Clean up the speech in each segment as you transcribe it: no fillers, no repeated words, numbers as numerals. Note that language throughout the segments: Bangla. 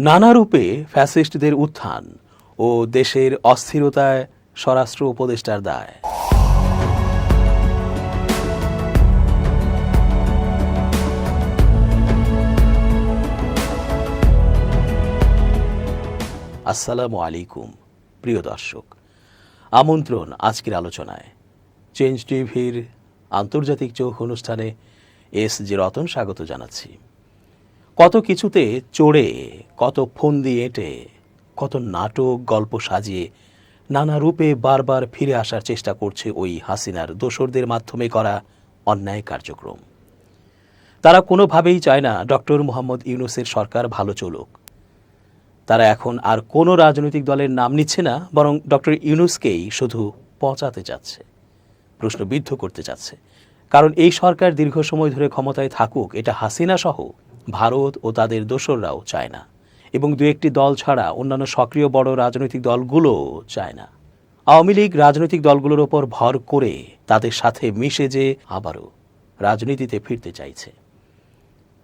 নানা রূপে ফ্যাসিস্টদের উত্থান ও দেশের অস্থিরতায় স্বরাষ্ট্র উপদেষ্টার দায়। আসসালামু আলাইকুম প্রিয় দর্শক, আমন্ত্রণ আজকের আলোচনায়। চেঞ্জ টিভির আন্তর্জাতিক চোখ অনুষ্ঠানে এস.জি. রতন স্বাগত জানাচ্ছি। কত কিছুতে চড়ে, কত ফন্দি এঁটে, কত নাটক গল্প সাজিয়ে নানা রূপে বারবার ফিরে আসার চেষ্টা করছে ওই হাসিনার দোসরদের মাধ্যমে করা অন্যায় কার্যক্রম। তারা কোনোভাবেই চায় না ডক্টর মোহাম্মদ ইউনূসের সরকার ভালো চলুক। তারা এখন আর কোনো রাজনৈতিক দলের নাম নিচ্ছে না, বরং ডক্টর ইউনূসকেই শুধু পচাতে চাচ্ছে, প্রশ্নবিদ্ধ করতে চাচ্ছে। কারণ এই সরকার দীর্ঘ সময় ধরে ক্ষমতায় থাকুক, এটা হাসিনা সহ ভারত ও তাদের দোসররাও চায় না, এবং দু একটি দল ছাড়া অন্যান্য সক্রিয় বড় রাজনৈতিক দলগুলোও চায় না। আওয়ামী লীগ রাজনৈতিক দলগুলোর ওপর ভর করে তাদের সাথে মিশে যে আবারও রাজনীতিতে ফিরতে চাইছে।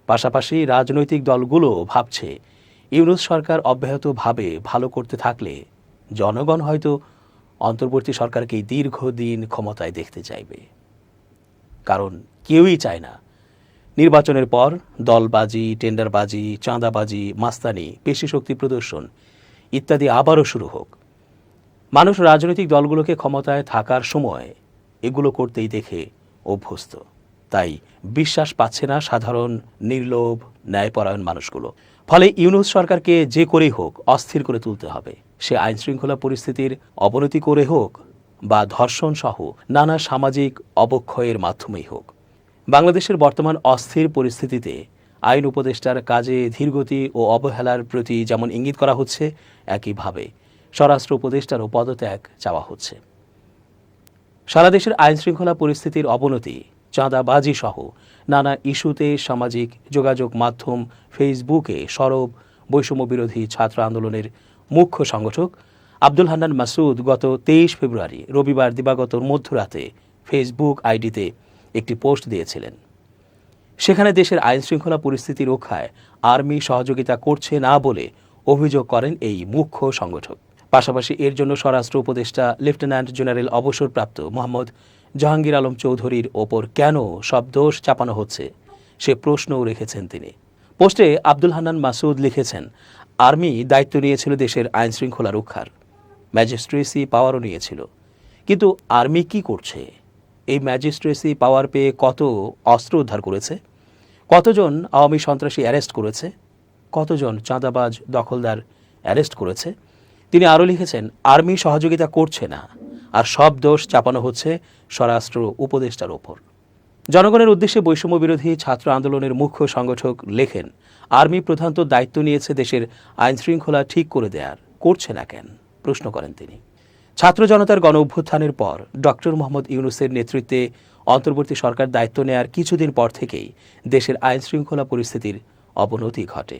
পাশাপাশি রাজনৈতিক দলগুলো ভাবছে ইউনূস সরকার অব্যাহতভাবে ভালো করতে থাকলে জনগণ হয়তো অন্তর্বর্তী সরকারকেই দীর্ঘদিন ক্ষমতায় দেখতে চাইবে। কারণ কেউই চায় না নির্বাচনের পর দলবাজি, টেন্ডারবাজি, চাঁদাবাজি, মাস্তানি, পেশিশক্তি প্রদর্শন ইত্যাদি আবারও শুরু হোক। মানুষ রাজনৈতিক দলগুলোকে ক্ষমতায় থাকার সময় এগুলো করতেই দেখে অভ্যস্ত। তাই বিশ্বাস পাচ্ছে না সাধারণ নির্লোভ ন্যায়পরায়ণ মানুষগুলো। ফলে ইউনূস সরকারকে যে করেই হোক অস্থির করে তুলতে হবে। সে আইনশৃঙ্খলা পরিস্থিতির অবনতি করে হোক বা ধর্ষণ সহ নানা সামাজিক অবক্ষয়ের মাধ্যমেই হোক। বাংলাদেশের বর্তমান অস্থির পরিস্থিতিতে আইন উপদেষ্টার কাজে ধীরগতি ও অবহেলার প্রতি যেমন ইঙ্গিত করা হচ্ছে, একইভাবে স্বরাষ্ট্র উপদেষ্টারও পদত্যাগ চাওয়া হচ্ছে। সারা দেশের আইনশৃঙ্খলা পরিস্থিতির অবনতি, চাঁদাবাজি সহ নানা ইস্যুতে সামাজিক যোগাযোগ মাধ্যম ফেসবুকে সরব বৈষম্য বিরোধী ছাত্র আন্দোলনের মুখ্য সংগঠক আব্দুল হান্নান মাসুদ গত 23 ফেব্রুয়ারি রবিবার দিবাগত মধ্যরাতে ফেসবুক আইডিতে একটি পোস্ট দিয়েছিলেন। সেখানে দেশের আইনশৃঙ্খলা পরিস্থিতি রক্ষায় আর্মি সহযোগিতা করছে না বলে অভিযোগ করেন এই মুখ্য সংগঠক। পাশাপাশি এর জন্য স্বরাষ্ট্র উপদেষ্টা লেফটেন্যান্ট জেনারেল অবসরপ্রাপ্ত মোহাম্মদ জাহাঙ্গীর আলম চৌধুরীর ওপর কেন সব দোষ চাপানো হচ্ছে সে প্রশ্নও রেখেছেন তিনি। পোস্টে আব্দুল হান্নান মাসুদ লিখেছেন, আর্মি দায়িত্ব নিয়েছিল দেশের আইনশৃঙ্খলা রক্ষার, ম্যাজিস্ট্রেসি পাওয়ারও নিয়েছিল, কিন্তু আর্মি কি করছে? এই ম্যাজিস্ট্রেসি পাওয়ার পেয়ে কত অস্ত্র উদ্ধার করেছে, কতজন আওয়ামী সন্ত্রাসী অ্যারেস্ট করেছে, কতজন চাঁদাবাজ দখলদার অ্যারেস্ট করেছে। তিনি আরও লিখেছেন, আর্মি সহযোগিতা করছে না, আর সব দোষ চাপানো হচ্ছে স্বরাষ্ট্র উপদেষ্টার ওপর। জনগণের উদ্দেশ্যে বৈষম্য বিরোধী ছাত্র আন্দোলনের মুখ্য সংগঠক লেখেন, আর্মি প্রধানত দায়িত্ব নিয়েছে দেশের আইনশৃঙ্খলা ঠিক করে দেয়ার, করছে না কেন? প্রশ্ন করেন তিনি। ছাত্র জনতার গণ অভ্যুত্থানের পর ডক্টর মোহাম্মদ ইউনূসের নেতৃত্বে অন্তর্বর্তী সরকার দায়িত্ব নেয়ার কিছুদিন পর থেকেই দেশের আইনশৃঙ্খলা পরিস্থিতির অবনতি ঘটে।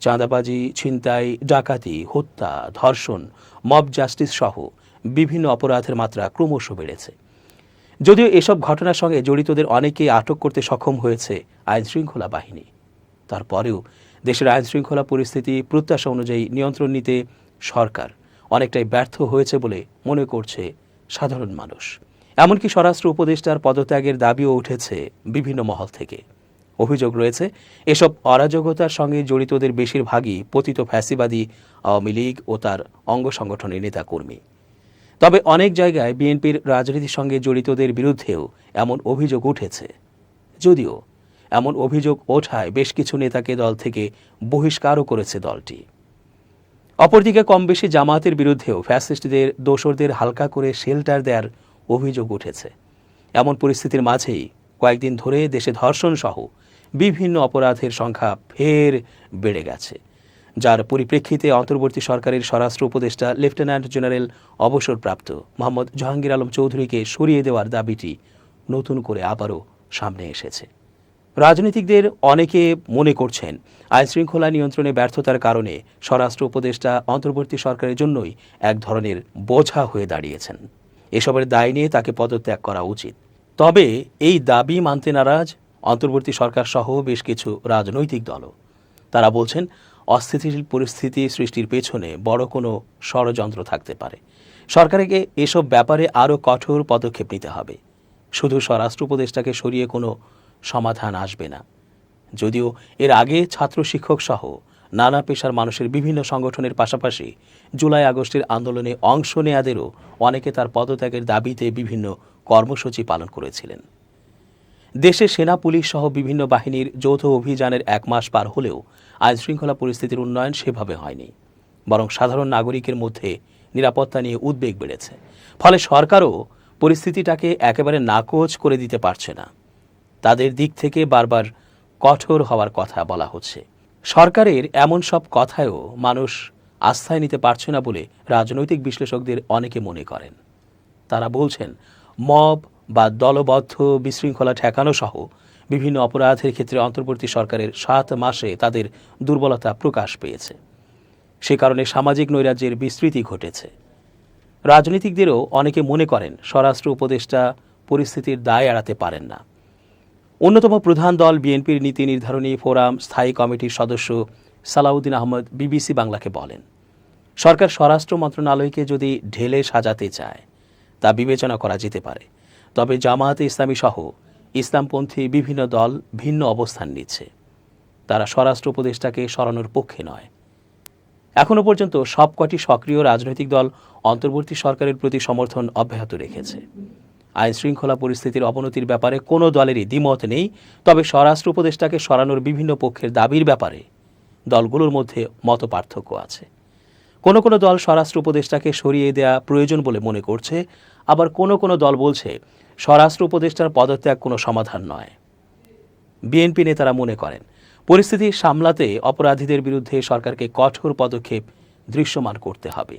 চাঁদাবাজি, ছিনতাই, ডাকাতি, হত্যা, ধর্ষণ, মব জাস্টিস সহ বিভিন্ন অপরাধের মাত্রা ক্রমশ বেড়েছে। যদিও এসব ঘটনার সঙ্গে জড়িতদের অনেকেই আটক করতে সক্ষম হয়েছে আইনশৃঙ্খলা বাহিনী, তারপরেও দেশের আইনশৃঙ্খলা পরিস্থিতি প্রত্যাশা অনুযায়ী নিয়ন্ত্রণ নিতে সরকার অনেকটাই ব্যর্থ হয়েছে বলে মনে করছে সাধারণ মানুষ। এমনকি স্বরাষ্ট্র উপদেষ্টার পদত্যাগের দাবিও উঠেছে বিভিন্ন মহল থেকে। অভিযোগ রয়েছে, এসব অরাজকতার সঙ্গে জড়িতদের বেশিরভাগই পতিত ফ্যাসিবাদী আওয়ামী লীগ ও তার অঙ্গ সংগঠনের নেতাকর্মী। তবে অনেক জায়গায় বিএনপির রাজনীতির সঙ্গে জড়িতদের বিরুদ্ধেও এমন অভিযোগ উঠেছে, যদিও এমন অভিযোগ ওঠায় বেশ কিছু নেতাকে দল থেকে বহিষ্কারও করেছে দলটি। অপরদিকে কম বেশি জামায়াতের বিরুদ্ধেও ফ্যাসিস্টদের দোসরদের হালকা করে শেল্টার দেওয়ার অভিযোগ উঠেছে। এমন পরিস্থিতির মাঝেই কয়েকদিন ধরে দেশে ধর্ষণ সহ বিভিন্ন অপরাধের সংখ্যা ফের বেড়ে গেছে, যার পরিপ্রেক্ষিতে অন্তর্বর্তী সরকারের স্বরাষ্ট্র উপদেষ্টা লেফটেন্যান্ট জেনারেল অবসরপ্রাপ্ত মোহাম্মদ জাহাঙ্গীর আলম চৌধুরীকে সরিয়ে দেওয়ার দাবিটি নতুন করে আবারও সামনে এসেছে। রাজনীতিকদের অনেকে মনে করছেন আইনশৃঙ্খলা নিয়ন্ত্রণে ব্যর্থতার কারণে স্বরাষ্ট্র উপদেষ্টা অন্তর্বর্তী সরকারের জন্যই এক ধরনের বোঝা হয়ে দাঁড়িয়েছেন। এসবের দায় নিয়ে তাকে পদত্যাগ করা উচিত। তবে এই দাবি মানতে নারাজ অন্তর্বর্তী সরকার সহ বেশ কিছু রাজনৈতিক দলও। তারা বলছেন, অস্থিতিশীল পরিস্থিতি সৃষ্টির পেছনে বড় কোনো ষড়যন্ত্র থাকতে পারে। সরকারকে এসব ব্যাপারে আরও কঠোর পদক্ষেপ নিতে হবে। শুধু স্বরাষ্ট্র উপদেষ্টাকে সরিয়ে কোনো সমাধান আসবে না। যদিও এর আগে ছাত্র শিক্ষক সহ নানা পেশার মানুষের বিভিন্ন সংগঠনের পাশাপাশি জুলাই আগস্টের আন্দোলনে অংশ নেয়াদেরও অনেকে তার পদত্যাগের দাবিতে বিভিন্ন কর্মসূচি পালন করেছিলেন। দেশে সেনা পুলিশ সহ বিভিন্ন বাহিনীর যৌথ অভিযানের 1 মাস পার হলেও আইনশৃঙ্খলা পরিস্থিতির উন্নয়ন সেভাবে হয়নি, বরং সাধারণ নাগরিকের মধ্যে নিরাপত্তা নিয়ে উদ্বেগ বেড়েছে। ফলে সরকারও পরিস্থিতিটাকে একেবারে নাকচ করে দিতে পারছে না। তাদের দিক থেকে বারবার কঠোর হওয়ার কথা বলা হচ্ছে। সরকারের এমন সব কথায়ও মানুষ আস্থায় নিতে পারছে না বলে রাজনৈতিক বিশ্লেষকদের অনেকে মনে করেন। তারা বলছেন, মব বা দলবদ্ধ বিশৃঙ্খলা ঠেকানো সহ বিভিন্ন অপরাধের ক্ষেত্রে অন্তর্বর্তী সরকারের 7 মাসে তাদের দুর্বলতা প্রকাশ পেয়েছে। সে কারণে সামাজিক নৈরাজ্যের বিস্তৃতি ঘটেছে। রাজনীতিকদেরও অনেকে মনে করেন স্বরাষ্ট্র উপদেষ্টা পরিস্থিতির দায় এড়াতে পারেন না। অন্যতম প্রধান দল বিএনপির নীতি নির্ধারণী ফোরাম স্থায়ী কমিটির সদস্য সালাউদ্দিন আহমদ বিবিসি বাংলাকে বলেন, সরকার স্বরাষ্ট্র মন্ত্রণালয়কে যদি ঢেলে সাজাতে চায় তা বিবেচনা করা যেতে পারে। তবে জামায়াতে ইসলামী সহ ইসলামপন্থী বিভিন্ন দল ভিন্ন অবস্থান নিচ্ছে। তারা স্বরাষ্ট্র উপদেষ্টাকে সরানোর পক্ষে নয়। এখনও পর্যন্ত সবকটি সক্রিয় রাজনৈতিক দল অন্তর্বর্তী সরকারের প্রতি সমর্থন অব্যাহত রেখেছে। আইন শৃঙ্খলা পরিস্থিতির অবনতির ব্যাপারে কোনো দলেরই দ্বিমত নেই। তবে স্বরাষ্ট্র উপদেষ্টাকে সরানোর বিভিন্ন পক্ষের দাবির ব্যাপারে দলগুলোর মধ্যে মতপার্থক্য আছে। কোনো কোনো দল স্বরাষ্ট্র উপদেষ্টাকে সরিয়ে দেওয়া প্রয়োজন বলে মনে করছে, আবার কোনো কোনো দল বলছে স্বরাষ্ট্র উপদেষ্টার পদত্যাগ কোনো সমাধান নয়। বিএনপি নেতারা মনে করেন পরিস্থিতি সামলাতে অপরাধীদের বিরুদ্ধে সরকারকে কঠোর পদক্ষেপ দৃশ্যমান করতে হবে।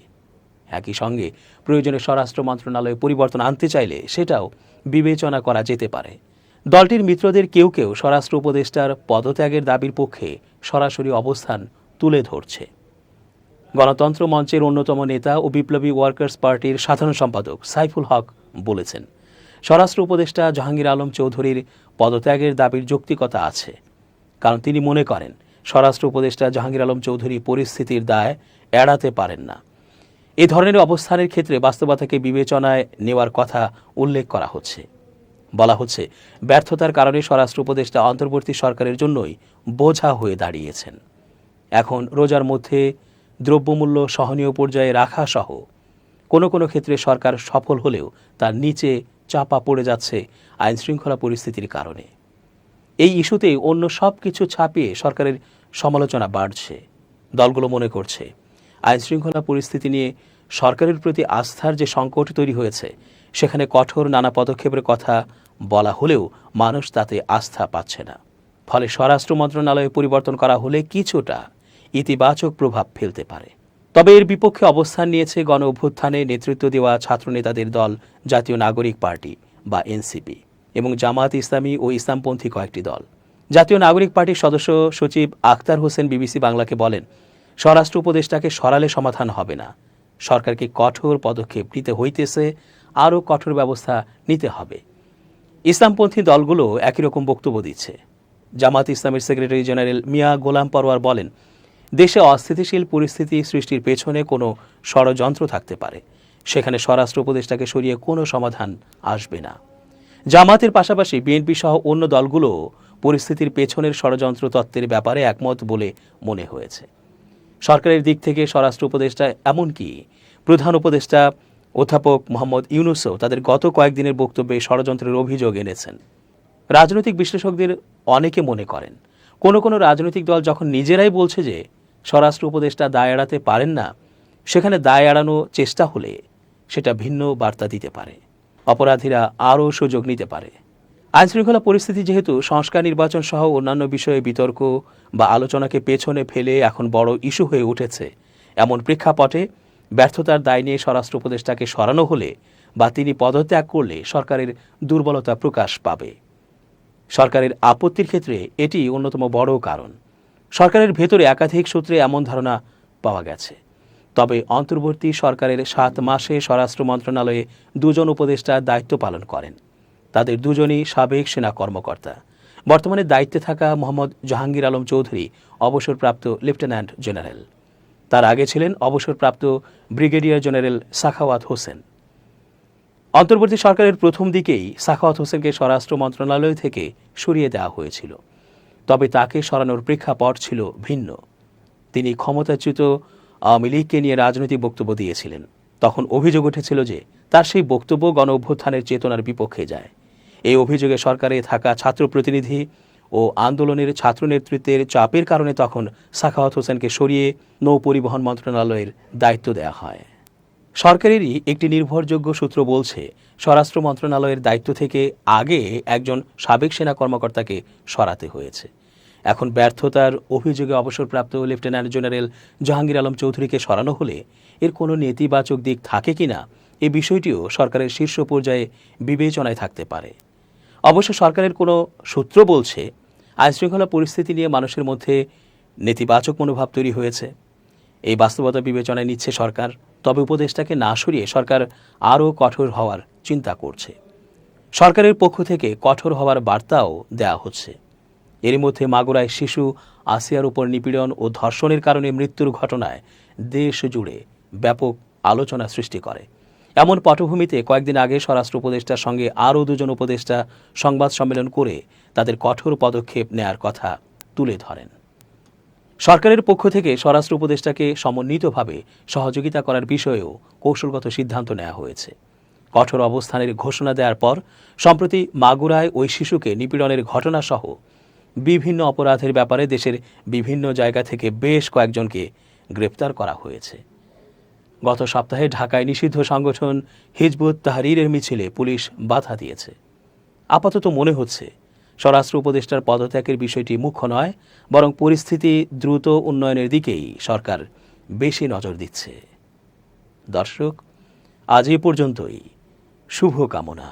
একই সঙ্গে প্রয়োজনে স্বরাষ্ট্র মন্ত্রণালয়ে পরিবর্তন আনতে চাইলে সেটাও বিবেচনা করা যেতে পারে। দলটির মিত্রদের কেউ কেউ স্বরাষ্ট্র উপদেষ্টার পদত্যাগের দাবির পক্ষে সরাসরি অবস্থান তুলে ধরছে। গণতন্ত্র মঞ্চের অন্যতম নেতা ও বিপ্লবী ওয়ার্কার্স পার্টির সাধারণ সম্পাদক সাইফুল হক বলেছেন, স্বরাষ্ট্র উপদেষ্টা জাহাঙ্গীর আলম চৌধুরীর পদত্যাগের দাবির যৌক্তিকতা আছে, কারণ তিনি মনে করেন স্বরাষ্ট্র উপদেষ্টা জাহাঙ্গীর আলম চৌধুরী পরিস্থিতির দায় এড়াতে পারেন না। এ ধরনের অবস্থানের ক্ষেত্রে বাস্তবতাকে বিবেচনায় নেওয়ার কথা উল্লেখ করা হচ্ছে। বলা হচ্ছে, ব্যর্থতার কারণে স্বরাষ্ট্র উপদেষ্টা অন্তর্বর্তী সরকারের জন্যই বোঝা হয়ে দাঁড়িয়েছেন। এখন রোজার মধ্যে দ্রব্যমূল্য সহনীয় পর্যায়ে রাখা সহ কোনো কোনো ক্ষেত্রে সরকার সফল হলেও তার নিচে চাপা পড়ে যাচ্ছে আইনশৃঙ্খলা পরিস্থিতির কারণে। এই ইস্যুতেই অন্য সব কিছু ছাপিয়ে সরকারের সমালোচনা বাড়ছে। দলগুলো মনে করছে আইনশৃঙ্খলা পরিস্থিতি নিয়ে সরকারের প্রতি আস্থার যে সংকট তৈরি হয়েছে, সেখানে কঠোর নানা পদক্ষেপের কথা বলা হলেও মানুষ তাতে আস্থা পাচ্ছে না। ফলে স্বরাষ্ট্র মন্ত্রণালয়ে পরিবর্তন করা হলে কিছুটা ইতিবাচক প্রভাব ফেলতে পারে। তবে এর বিপক্ষে অবস্থান নিয়েছে গণ অভ্যুত্থানে নেতৃত্ব দেওয়া ছাত্রনেতাদের দল জাতীয় নাগরিক পার্টি বা এনসিপি এবং জামায়াত ইসলামী ও ইসলামপন্থী কয়েকটি দল। জাতীয় নাগরিক পার্টির সদস্য সচিব আখতার হোসেন বিবিসি বাংলাকে বলেন, স্বরাষ্ট্র উপদেষ্টাকে সরালে সমাধান হবে না, সরকারকে কঠোর পদক্ষেপ নিতে হইতেছে, আরও কঠোর ব্যবস্থা নিতে হবে। ইসলামপন্থী দলগুলো একই রকম বক্তব্য দিচ্ছে। জামাত ইসলামের সেক্রেটারি জেনারেল মিয়া গোলাম পরওয়ার বলেন, দেশে অস্থিতিশীল পরিস্থিতি সৃষ্টির পেছনে কোনো ষড়যন্ত্র থাকতে পারে, সেখানে স্বরাষ্ট্র উপদেষ্টাকে সরিয়ে কোনো সমাধান আসবে না। জামাতের পাশাপাশি বিএনপি সহ অন্য দলগুলো পরিস্থিতির পেছনের ষড়যন্ত্র তত্ত্বের ব্যাপারে একমত বলে মনে হয়েছে। সরকারের দিক থেকে স্বরাষ্ট্র উপদেষ্টা এমনকি প্রধান উপদেষ্টা অধ্যাপক মোহাম্মদ ইউনূসও তাদের গত কয়েকদিনের বক্তব্যে ষড়যন্ত্রের অভিযোগ এনেছেন। রাজনৈতিক বিশ্লেষকদের অনেকে মনে করেন কোনো কোনো রাজনৈতিক দল যখন নিজেরাই বলছে যে স্বরাষ্ট্র উপদেষ্টা দায় এড়াতে পারেন না, সেখানে দায় এড়ানো চেষ্টা হলে সেটা ভিন্ন বার্তা দিতে পারে। অপরাধীরা আরও সুযোগ নিতে পারে। আইনশৃঙ্খলা পরিস্থিতি যেহেতু সংস্কার, নির্বাচন সহ অন্যান্য বিষয়ে বিতর্ক বা আলোচনাকে পেছনে ফেলে এখন বড় ইস্যু হয়ে উঠেছে, এমন প্রেক্ষাপটে ব্যর্থতার দায় নিয়ে স্বরাষ্ট্র উপদেষ্টাকে সরানো হলে বা তিনি পদত্যাগ করলে সরকারের দুর্বলতা প্রকাশ পাবে। সরকারের আপত্তির ক্ষেত্রে এটি অন্যতম বড় কারণ। সরকারের ভেতরে একাধিক সূত্রে এমন ধারণা পাওয়া গেছে। তবে অন্তর্বর্তী সরকারের 7 মাসে স্বরাষ্ট্র মন্ত্রণালয়ে 2 জন উপদেষ্টা দায়িত্ব পালন করেন। তাদের দুজনই সাবেক সেনা কর্মকর্তা বর্তমানে দায়িত্বে থাকা মোহাম্মদ জাহাঙ্গীর আলম চৌধুরী অবসরপ্রাপ্ত লেফটেন্যান্ট জেনারেল। তার আগে ছিলেন অবসরপ্রাপ্ত ব্রিগেডিয়ার জেনারেল সাখাওয়াত হোসেন। অন্তর্বর্তী সরকারের প্রথম দিকেই সাখাওয়াত হোসেনকে স্বরাষ্ট্র মন্ত্রণালয় থেকে সরিয়ে দেওয়া হয়েছিল, তবে তাকে সরানোর প্রেক্ষাপট ছিল ভিন্ন। তিনি ক্ষমতাচ্যুত আওয়ামী লীগকে নিয়ে রাজনৈতিক বক্তব্য দিয়েছিলেন। তখন অভিযোগ উঠেছিল যে তার সেই বক্তব্য গণ অভ্যুত্থানের চেতনার বিপক্ষে যায়। এই অভিযোগে সরকারে থাকা ছাত্র প্রতিনিধি ও আন্দোলনের ছাত্র নেতৃত্বের চাপের কারণে তখন সাখাওয়াত হোসেনকে সরিয়ে নৌ পরিবহন মন্ত্রণালয়ের দায়িত্ব দেওয়া হয়। সরকারেরই একটি নির্ভরযোগ্য সূত্র বলছে, স্বরাষ্ট্র মন্ত্রণালয়ের দায়িত্ব থেকে আগে একজন সাবেক সেনা কর্মকর্তাকে সরাতে হয়েছে। এখন ব্যর্থতার অভিযোগে অবসরপ্রাপ্ত লেফটেন্যান্ট জেনারেল জাহাঙ্গীর আলম চৌধুরীকে সরানো হলে এর কোনো নেতিবাচক দিক থাকে কিনা, এই বিষয়টিও সরকারের শীর্ষ পর্যায়ে বিবেচনায় থাকতে পারে। অবশ্য সরকারের কোনো সূত্র বলছে, আইনশৃঙ্খলা পরিস্থিতি নিয়ে মানুষের মধ্যে নেতিবাচক মনোভাব তৈরি হয়েছে। এই বাস্তবতা বিবেচনায় নিচ্ছে সরকার। তবে উপদেষ্টাকে না সরিয়ে সরকার আরও কঠোর হওয়ার চিন্তা করছে। সরকারের পক্ষ থেকে কঠোর হওয়ার বার্তাও দেওয়া হচ্ছে। এর মধ্যে মাগুরায় শিশু আসিয়ার উপর নিপীড়ন ও ধর্ষণের কারণে মৃত্যুর ঘটনায় দেশ জুড়ে ব্যাপক আলোচনা সৃষ্টি করে। এমন পটভূমিতে কয়েকদিন আগে স্বরাষ্ট্র উপদেষ্টার সঙ্গে আরও দুজন উপদেষ্টা সংবাদ সম্মেলন করে তাদের কঠোর পদক্ষেপ নেয়ার কথা তুলে ধরেন। সরকারের পক্ষ থেকে স্বরাষ্ট্র উপদেষ্টাকে সমন্বিতভাবে সহযোগিতা করার বিষয়েও কৌশলগত সিদ্ধান্ত নেওয়া হয়েছে। কঠোর অবস্থানের ঘোষণা দেওয়ার পর সম্প্রতি মাগুরায় ওই শিশুকে নিপীড়নের ঘটনাসহ বিভিন্ন অপরাধের ব্যাপারে দেশের বিভিন্ন জায়গা থেকে বেশ কয়েকজনকে গ্রেপ্তার করা হয়েছে। গত সপ্তাহে ঢাকায় নিষিদ্ধ সংগঠন হিজবুত তাহরীরের মিছিলে পুলিশ বাধা দিয়েছে। আপাতত মনে হচ্ছে স্বরাষ্ট্র উপদেষ্টার পদত্যাগের বিষয়টি মুখ্য নয়, বরং পরিস্থিতি দ্রুত উন্নয়নের দিকেই সরকার বেশি নজর দিচ্ছে। দর্শক, আজ এ পর্যন্তই। শুভকামনা।